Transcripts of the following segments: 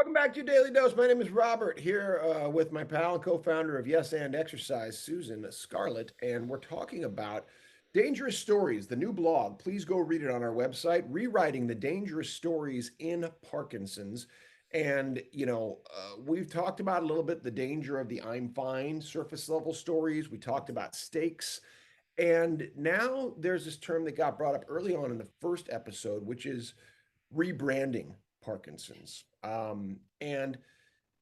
Welcome back to your Daily Dose. My name is Robert here with my pal and co-founder of Yes and Exercise, Susan Scarlett, and we're talking about Dangerous Stories, the new blog. Please go read it on our website, Rewriting the Dangerous Stories in Parkinson's. And, we've talked about a little bit the danger of the I'm fine surface level stories. We talked about stakes. And now there's this term that got brought up early on in the first episode, which is rebranding Parkinson's. And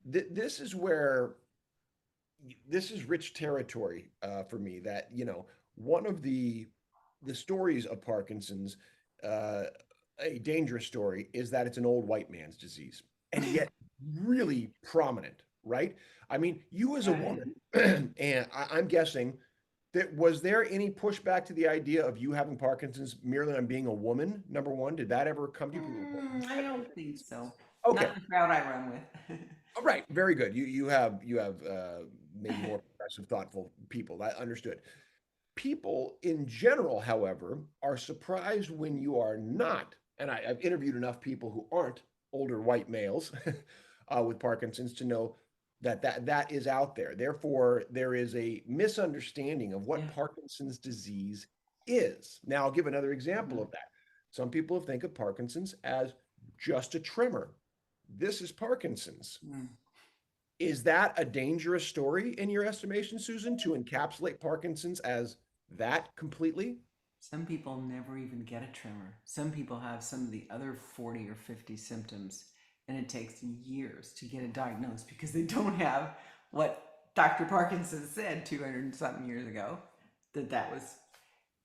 this is where this is rich territory for me. That one of the stories of Parkinson's, uh, a dangerous story, is that it's an old white man's disease, and yet really prominent, right? I mean, you as a Yeah, it is. woman, and I'm guessing that was there any pushback to the idea of you having Parkinson's merely on being a woman? Number one, did that ever come to you? People, I don't think so. okay, Not the crowd I run with. all right, very good. You have maybe more progressive, thoughtful people. That understood. People in general, however, are surprised when you are not. And I've interviewed enough people who aren't older white males with Parkinson's to know that is out there. Therefore, there is a misunderstanding of what Yeah. Parkinson's disease is. Now, I'll give another example Mhm. of that. Some people think of Parkinson's as just a tremor. This is Parkinson's. Mm. Is that a dangerous story in your estimation, Susan, to encapsulate Parkinson's as that completely? Some people never even get a tremor. Some people have some of the other 40 or 50 symptoms, and it takes years to get it diagnosed because they don't have what Dr. Parkinson said 200 and something years ago that was,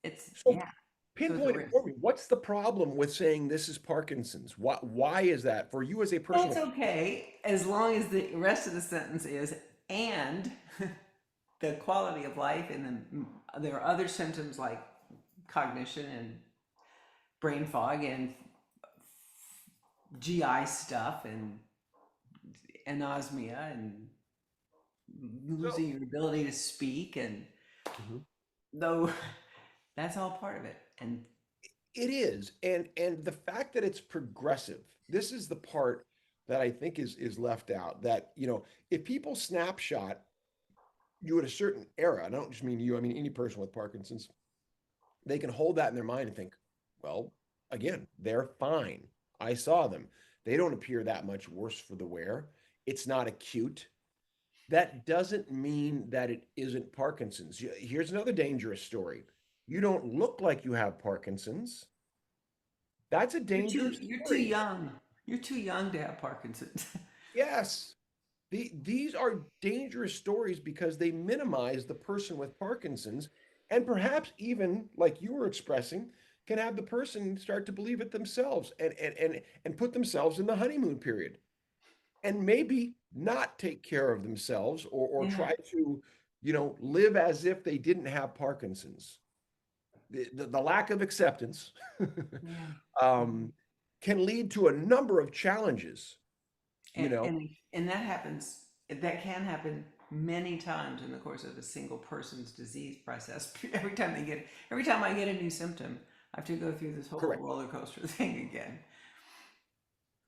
it's, So yeah. So it's a pinpoint it risk. for me. What's the problem with saying this is Parkinson's? Why is that for you as a person That's with okay as long as the rest of the sentence is, and the quality of life, and then there are other symptoms like cognition and brain fog and GI stuff and anosmia and so losing your ability to speak, and Mhm. though that's all part of it. And It is, and the fact that it's progressive, this is the part that I think is left out. That if people snapshot you at a certain era, and I don't just mean you, I mean any person with Parkinson's, they can hold that in their mind and think, well, again, they're fine. I saw them. They don't appear that much worse for the wear. It's not acute. That doesn't mean that it isn't Parkinson's. Here's another dangerous story. You don't look like you have Parkinson's. That's a dangerous you're too story. young. You're too young to have Parkinson's. Yes. These are dangerous stories because they minimize the person with Parkinson's, and perhaps even, like you were expressing, can have the person start to believe it themselves and put themselves in the honeymoon period and maybe not take care of themselves or Yeah, try to, live as if they didn't have Parkinson's. The lack of acceptance yeah. Mhm. um, can lead to a number of challenges, you and know. and and that happens. That can happen many times in the course of a single person's disease process. Every time I get a new symptom, I have to go through this whole Correct. roller coaster thing again.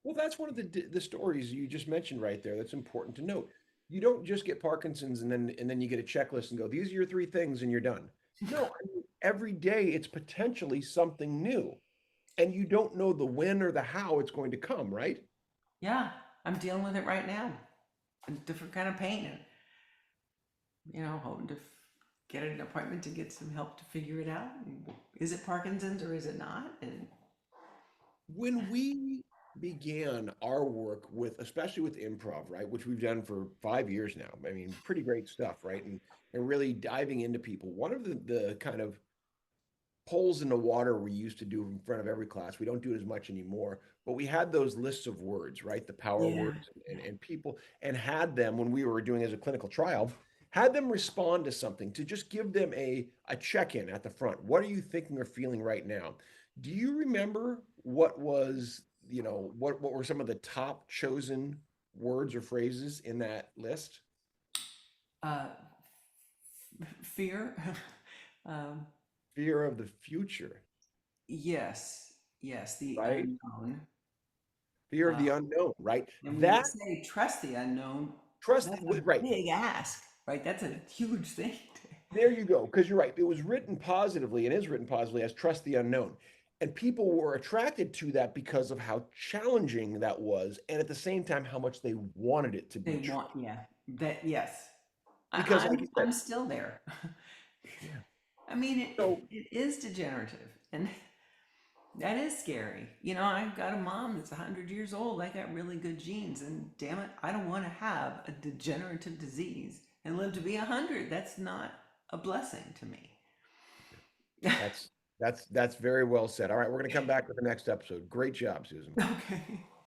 Well, that's one of the stories you just mentioned right there. That's important to note. You don't just get Parkinson's and then you get a checklist and go, these are your three things and you're done. No, I mean, every day it's potentially something new, and you don't know the when or the how it's going to come, right? Yeah, I'm dealing with it right now. A different kind of pain, and hoping to get an appointment to get some help to figure it out. Is it Parkinson's or is it not? And When we began our work with, especially with improv, right, which we've done for 5 years now, I mean, pretty great stuff, right? And really diving into people. One of the kind of holes in the water we used to do in front of every class. We don't do it as much anymore, but we had those lists of words, right? The power yeah, words and people, and had them when we were doing as a clinical trial, had them respond to something to just give them a check-in at the front. What are you thinking or feeling right now? Do you remember what was, what were some of the top chosen words or phrases in that list? uh, fear. um, Fear of the future, yes, yes, the right? unknown. Fear of Uh, the unknown, right? and when you That say trust the unknown, trust, that's a right. big ask, right? That's a huge thing. There you go. Because you're right. It was written positively and is written positively as trust the unknown. And people were attracted to that because of how challenging that was. And at the same time, how much they wanted it to They be true. want, yeah, that, yes. Because, like you I'm said, still there. yeah. I mean, So, it is degenerative, and that is scary. You know, I've got a mom that's 100 years old. I got really good genes, and damn it, I don't want to have a degenerative disease and live to be 100. That's not a blessing to me. that's that's very well said. All right, we're going to come back with the next episode. Great job, Susan. Okay.